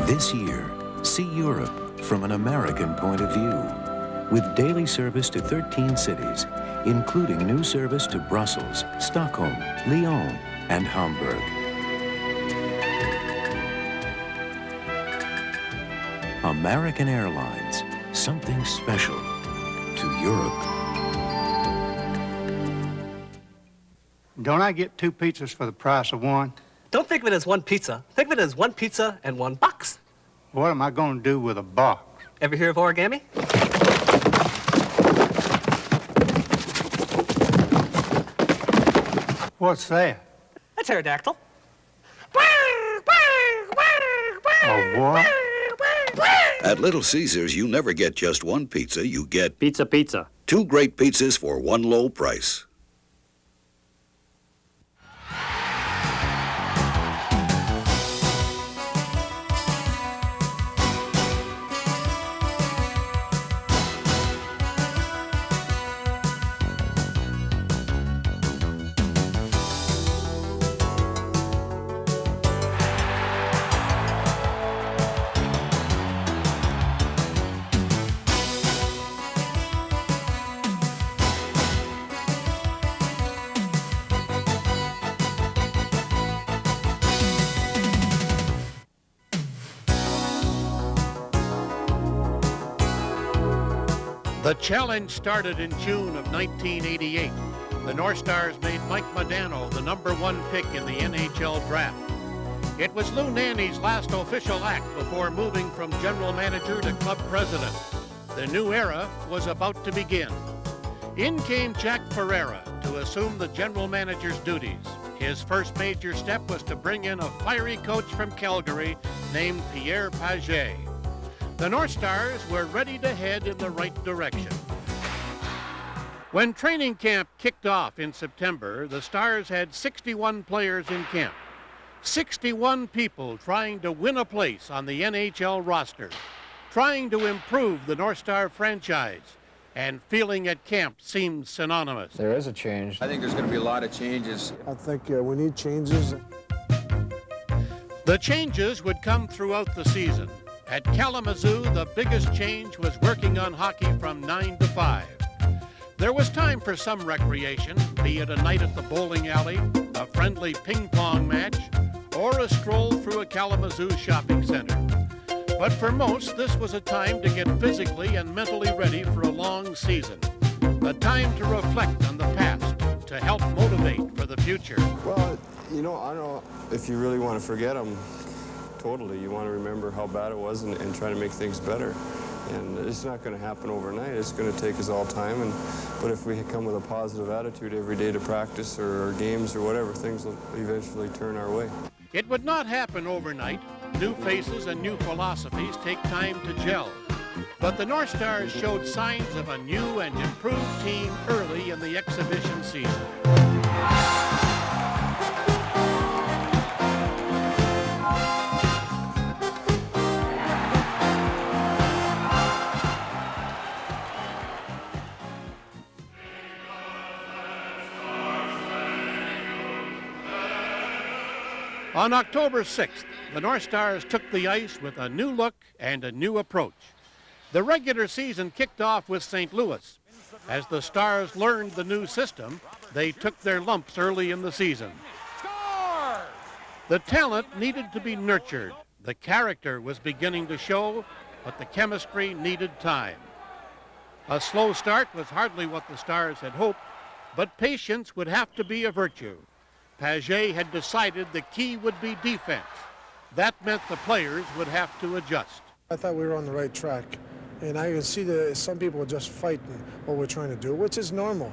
This year, see Europe from an American point of view, with daily service to 13 cities, including new service to Brussels, Stockholm, Lyon, and Hamburg. American Airlines, something special to Europe. Don't I get 2 pizzas for the price of 1? Don't think of it as 1 pizza. Think of it as 1 pizza and 1 box. What am I going to do with a box? Ever hear of origami? What's that? A pterodactyl. A what? At Little Caesars, you never get just 1 pizza. You get Pizza. 2 great pizzas for 1 low price. The challenge started in June of 1988. The North Stars made Mike Modano the #1 pick in the NHL draft. It was Lou Nanne's last official act before moving from general manager to club president. The new era was about to begin. In came Jack Ferreira to assume the general manager's duties. His first major step was to bring in a fiery coach from Calgary named Pierre Pagé. The North Stars were ready to head in the right direction. When training camp kicked off in September, the Stars had 61 players in camp. 61 people trying to win a place on the NHL roster, trying to improve the North Star franchise, and feeling at camp seemed synonymous. There is a change. I think there's going to be a lot of changes. I think we need changes. The changes would come throughout the season. At Kalamazoo, the biggest change was working on hockey from 9 to 5. There was time for some recreation, be it a night at the bowling alley, a friendly ping pong match, or a stroll through a Kalamazoo shopping center. But for most, this was a time to get physically and mentally ready for a long season. A time to reflect on the past, to help motivate for the future. Well, I don't know if you really want to forget them. Totally. You want to remember how bad it was and try to make things better. And it's not going to happen overnight. It's going to take us all time. But if we come with a positive attitude every day to practice or games or whatever, things will eventually turn our way. It would not happen overnight. New faces and new philosophies take time to gel. But the North Stars showed signs of a new and improved team early in the exhibition season. On October 6th, the North Stars took the ice with a new look and a new approach. The regular season kicked off with St. Louis. As the Stars learned the new system, they took their lumps early in the season. The talent needed to be nurtured. The character was beginning to show, but the chemistry needed time. A slow start was hardly what the Stars had hoped, but patience would have to be a virtue. Pagé had decided the key would be defense. That meant the players would have to adjust. I thought we were on the right track, and I can see that some people are just fighting what we're trying to do, which is normal,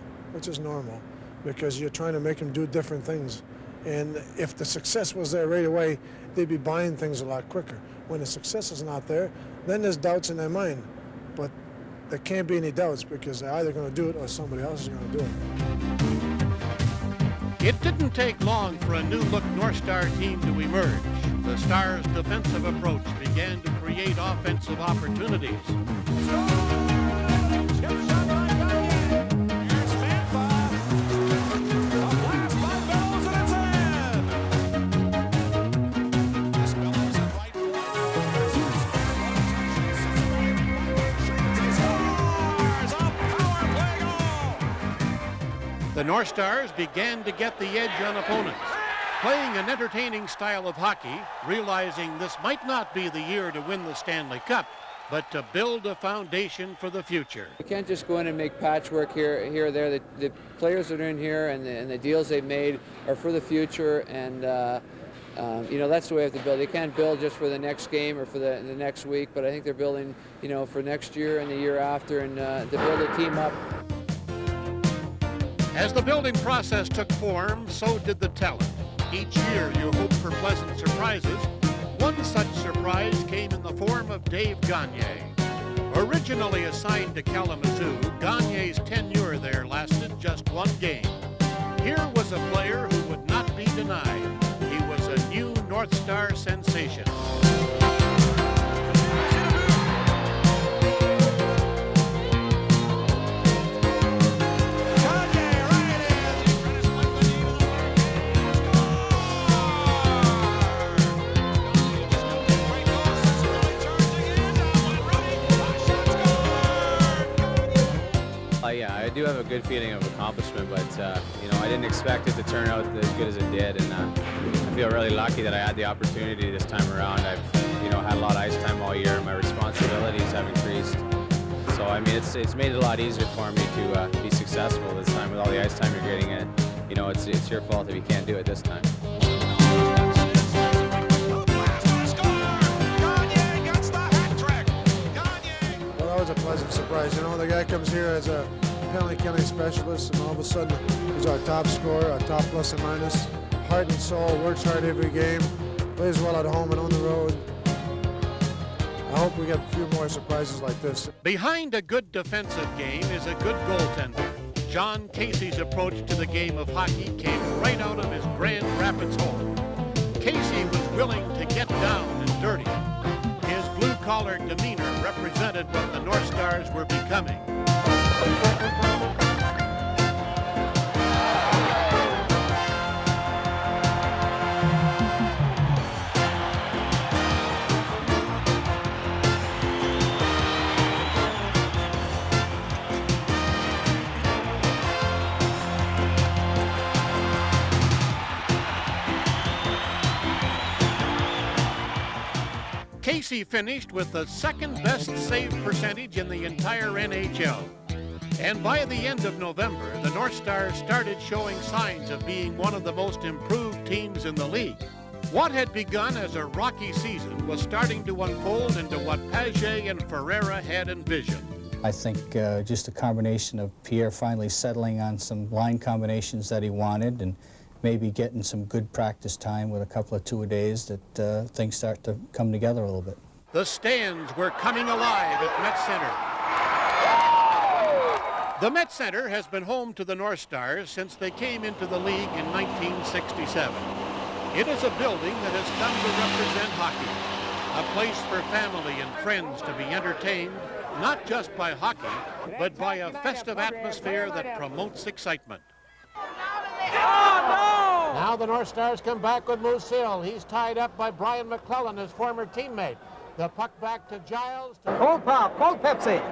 because you're trying to make them do different things. And if the success was there right away, they'd be buying things a lot quicker. When the success is not there, then there's doubts in their mind. But there can't be any doubts because they're either going to do it or somebody else is going to do it. It didn't take long for a new-look North Star team to emerge. The Stars' defensive approach began to create offensive opportunities. The North Stars began to get the edge on opponents, playing an entertaining style of hockey, realizing this might not be the year to win the Stanley Cup, but to build a foundation for the future. You can't just go in and make patchwork here or there. The players that are in here and the deals they've made are for the future, and you know, that's the way you have to build. You can't build just for the next game or for the next week, but I think they're building, you know, for next year and the year after, and to build a team up. As the building process took form, so did the talent. Each year you hope for pleasant surprises. One such surprise came in the form of Dave Gagne. Originally assigned to Kalamazoo, Gagne's tenure there lasted just one game. Here was a player who would not be denied. He was a new North Star sensation. Yeah, I do have a good feeling of accomplishment, but you know, I didn't expect it to turn out as good as it did, and I feel really lucky that I had the opportunity this time around. I've, you know, had a lot of ice time all year, and my responsibilities have increased. So I mean, it's made it a lot easier for me to be successful this time with all the ice time you're getting. And you know, it's your fault if you can't do it this time. Well, that was a pleasant surprise. You know, the guy comes here as a penalty killing specialist, and all of a sudden he's our top scorer, our top plus and minus. Heart and soul, works hard every game, plays well at home and on the road. I hope we get a few more surprises like this. Behind a good defensive game is a good goaltender. John Casey's approach to the game of hockey came right out of his Grand Rapids home. Casey was willing to get down and dirty. His blue-collar demeanor represented what the North Stars were becoming. Casey finished with the second best save percentage in the entire NHL. And by the end of November, the North Stars started showing signs of being one of the most improved teams in the league. What had begun as a rocky season was starting to unfold into what Paget and Ferreira had envisioned. I think just a combination of Pierre finally settling on some line combinations that he wanted, and maybe getting some good practice time with a couple of two-a-days, that things start to come together a little bit. The stands were coming alive at Met Center. The Met Center has been home to the North Stars since they came into the league in 1967. It is a building that has come to represent hockey, a place for family and friends to be entertained, not just by hockey, but by a festive atmosphere that promotes excitement. Now the North Stars come back with Musil. He's tied up by Brian McClellan, his former teammate. The puck back to Giles. Cold pop, cold Pepsi.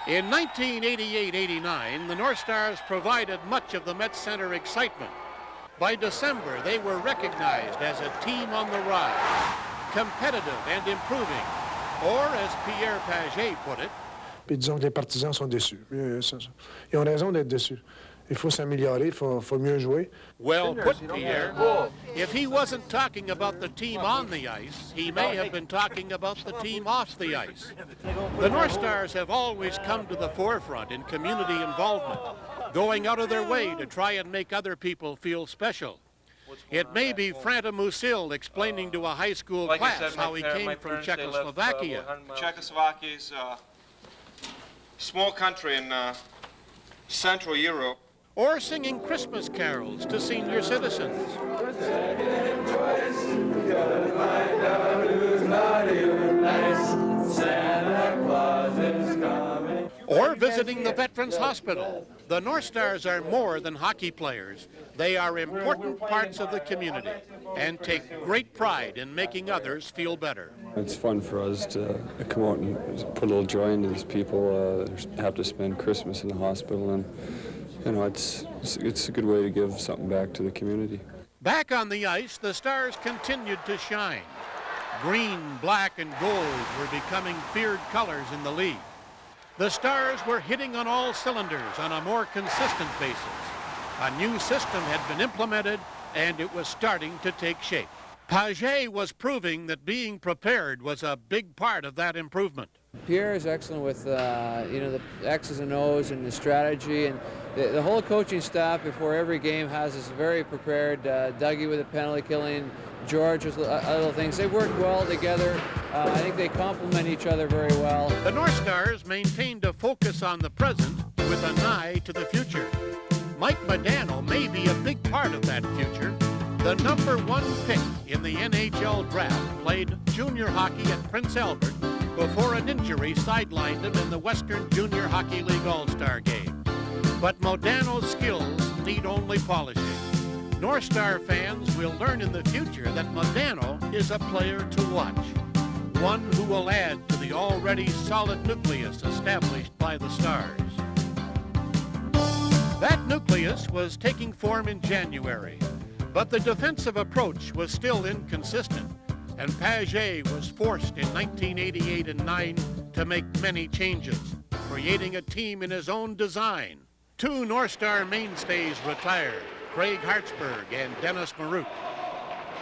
In 1988-89, the North Stars provided much of the Met Center excitement. By December, they were recognized as a team on the rise, competitive and improving, or as Pierre Paget put it, Puis disons que les partisans sont déçus. Ils ont raison d'être déçus. Il faut s'améliorer, il faut mieux jouer. well put, Pierre. If he wasn't talking about the team on the ice, he may have been talking about the team off the ice. The North Stars have always come to the forefront in community involvement, going out of their way to try and make other people feel special. It may be Franta Musil explaining to a high school class how he came from Czechoslovakia. Czechoslovakia is a small country in Central Europe. Or singing Christmas carols to senior citizens. Santa Claus visiting the Veterans Hospital. The North Stars are more than hockey players. They are important parts of the community and take great pride in making others feel better. It's fun for us to come out and put a little joy into these people that have to spend Christmas in the hospital, and you know, it's a good way to give something back to the community. Back on the ice, the Stars continued to shine. Green, black, and gold were becoming feared colors in the league. The Stars were hitting on all cylinders on a more consistent basis. A new system had been implemented, and it was starting to take shape. Paget was proving that being prepared was a big part of that improvement. Pierre is excellent with the X's and O's and the strategy, and the whole coaching staff before every game has us very prepared. Dougie with the penalty killing, George with little things. They work well together. I think they complement each other very well. The North Stars maintained a focus on the present with an eye to the future. Mike Modano may be a big part of that future. The #1 pick in the NHL draft played junior hockey at Prince Albert before an injury sidelined him in the Western Junior Hockey League All-Star game. But Modano's skills need only polishing. North Star fans will learn in the future that Modano is a player to watch, one who will add to the already solid nucleus established by the Stars. That nucleus was taking form in January, but the defensive approach was still inconsistent, and Paget was forced in 1988 and 9 to make many changes, creating a team in his own design. Two North Star mainstays retired, Craig Hartsburg and Dennis Marouk.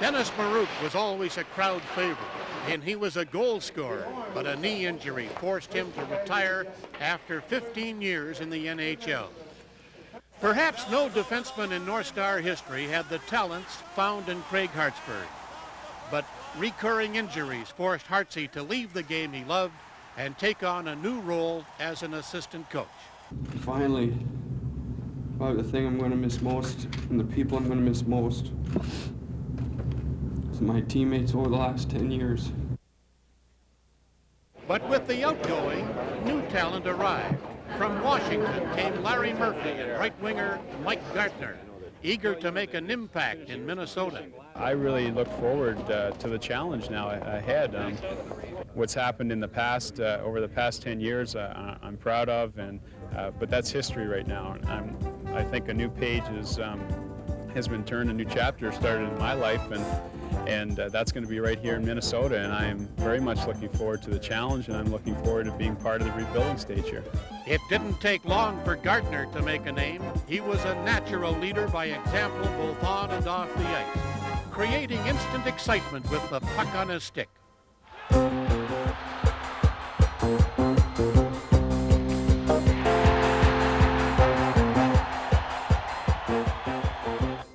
Dennis Marouk was always a crowd favorite, and he was a goal scorer, but a knee injury forced him to retire after 15 years in the NHL. Perhaps no defenseman in North Star history had the talents found in Craig Hartsburg, but recurring injuries forced Hartsey to leave the game he loved and take on a new role as an assistant coach. Finally, probably the thing I'm going to miss most, and the people I'm going to miss most, is my teammates over the last 10 years. But with the outgoing, new talent arrived. From Washington came Larry Murphy and right winger Mike Gartner, eager to make an impact in Minnesota. I really look forward to the challenge now ahead. What's happened in the past, over the past 10 years, I'm proud of, but that's history right now. I think a new page has been turned, a new chapter started in my life, and that's going to be right here in Minnesota, and I am very much looking forward to the challenge, and I'm looking forward to being part of the rebuilding stage here. It didn't take long for Gartner to make a name. He was a natural leader by example both on and off the ice, creating instant excitement with the puck on his stick.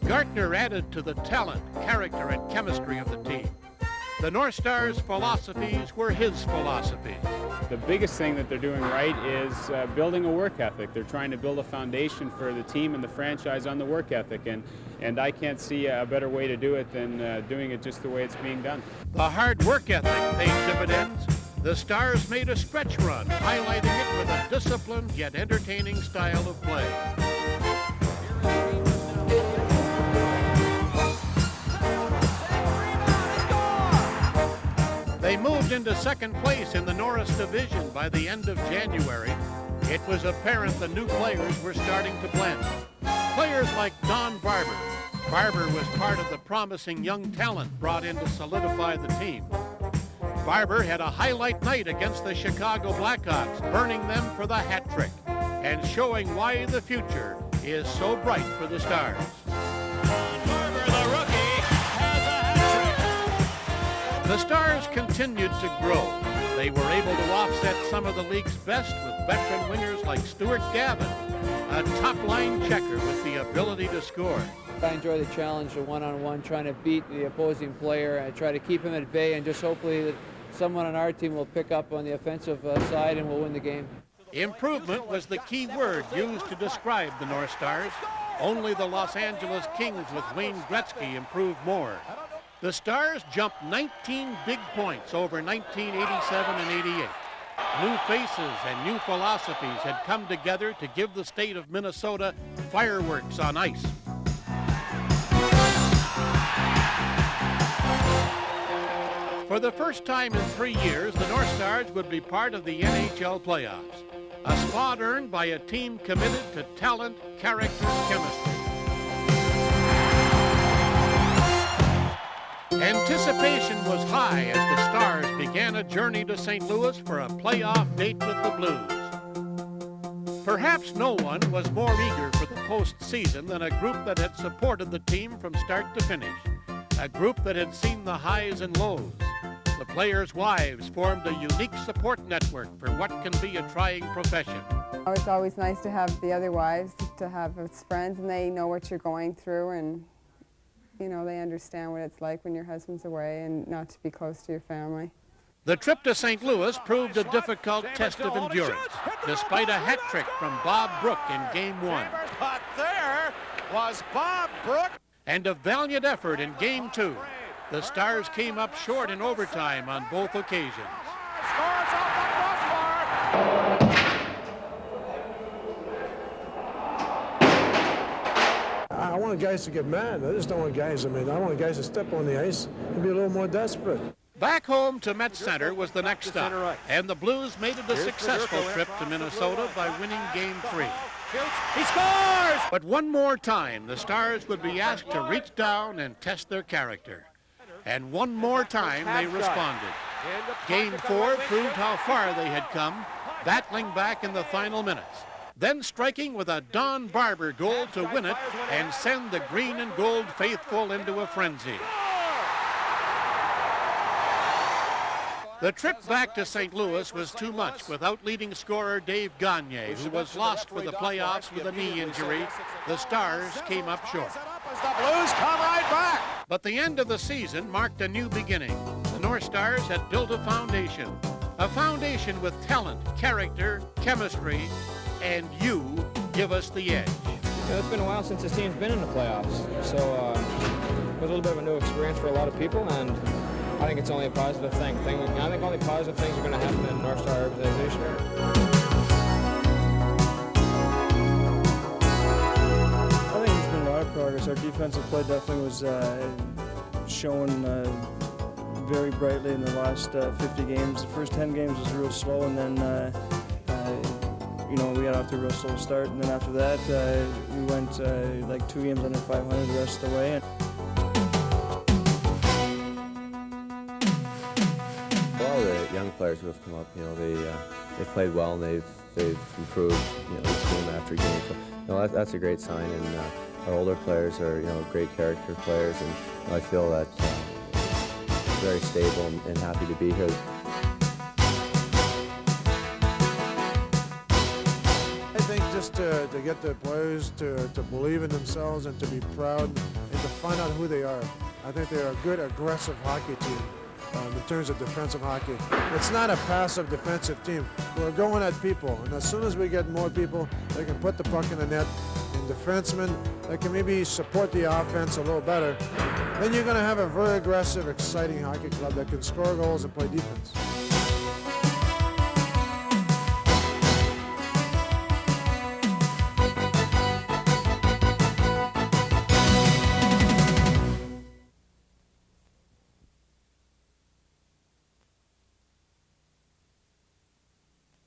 Gartner added to the talent, character, and chemistry of the team. The North Stars' philosophies were his philosophies. The biggest thing that they're doing right is building a work ethic. They're trying to build a foundation for the team and the franchise on the work ethic, and I can't see a better way to do it than doing it just the way it's being done. The hard work ethic paid dividends. The Stars made a stretch run, highlighting it with a disciplined yet entertaining style of play. They moved into second place in the Norris Division by the end of January. It was apparent the new players were starting to blend. Players like Don Barber. Barber was part of the promising young talent brought in to solidify the team. Barber had a highlight night against the Chicago Blackhawks, burning them for the hat trick and showing why the future is so bright for the Stars. The Stars continued to grow. They were able to offset some of the league's best with veteran wingers like Stuart Gavin, a top-line checker with the ability to score. I enjoy the challenge of one-on-one, trying to beat the opposing player and try to keep him at bay, and just hopefully that someone on our team will pick up on the offensive side and we'll win the game. Improvement was the key word used to describe the North Stars. Only the Los Angeles Kings with Wayne Gretzky improved more. The Stars jumped 19 big points over 1987 and 88. New faces and new philosophies had come together to give the state of Minnesota fireworks on ice. For the first time in 3 years, the North Stars would be part of the NHL playoffs, a spot earned by a team committed to talent, character, chemistry. Anticipation was high as the Stars began a journey to St. Louis for a playoff date with the Blues. Perhaps no one was more eager for the postseason than a group that had supported the team from start to finish, a group that had seen the highs and lows. The players' wives formed a unique support network for what can be a trying profession. It's always nice to have the other wives, to have as friends, and they know what you're going through, and you know, they understand what it's like when your husband's away and not to be close to your family. The trip to St. Louis proved a difficult test of endurance, despite a hat trick from Bob Brook in Game 1. But there was Bob Brook. And a valiant effort in Game 2. The Stars came up short in overtime on both occasions. Scores off the crossbar. I want guys to get mad. I just don't want guys, I want guys to step on the ice and be a little more desperate. Back home to Met Center was the next stop, and the Blues made it a successful trip to Minnesota by winning Game 3. He scores! But one more time, the Stars would be asked to reach down and test their character. And one more time, they responded. Game 4 proved how far they had come, battling back in the final minutes, then striking with a Don Barber goal to win it and send the green and gold faithful into a frenzy. The trip back to St. Louis was too much without leading scorer Dave Gagne, who was lost for the playoffs with a knee injury. The Stars came up short. The Blues come right back. But the end of the season marked a new beginning. The North Stars had built a foundation with talent, character, chemistry, and you give us the edge. It's been a while since this team's been in the playoffs, so it was a little bit of a new experience for a lot of people, and I think it's only a positive thing. I think only positive things are going to happen in the North Star organization. I think there's been a lot of progress. Our defensive play definitely was shown very brightly in the last 50 games. The first 10 games was real slow, and then we got off to a real slow start, and then after that we went like 2 games under 500 the rest of the way. All the young players who have come up, they've played well and they've improved, each game after game. So, that's a great sign. And our older players are, great character players, and I feel that very stable and happy to be here. I think just to get the players to believe in themselves and to be proud and to find out who they are. I think they're a good, aggressive hockey team. In terms of defensive hockey. It's not a passive defensive team. We're going at people, and as soon as we get more people that can put the puck in the net, and defensemen that can maybe support the offense a little better, then you're going to have a very aggressive, exciting hockey club that can score goals and play defense.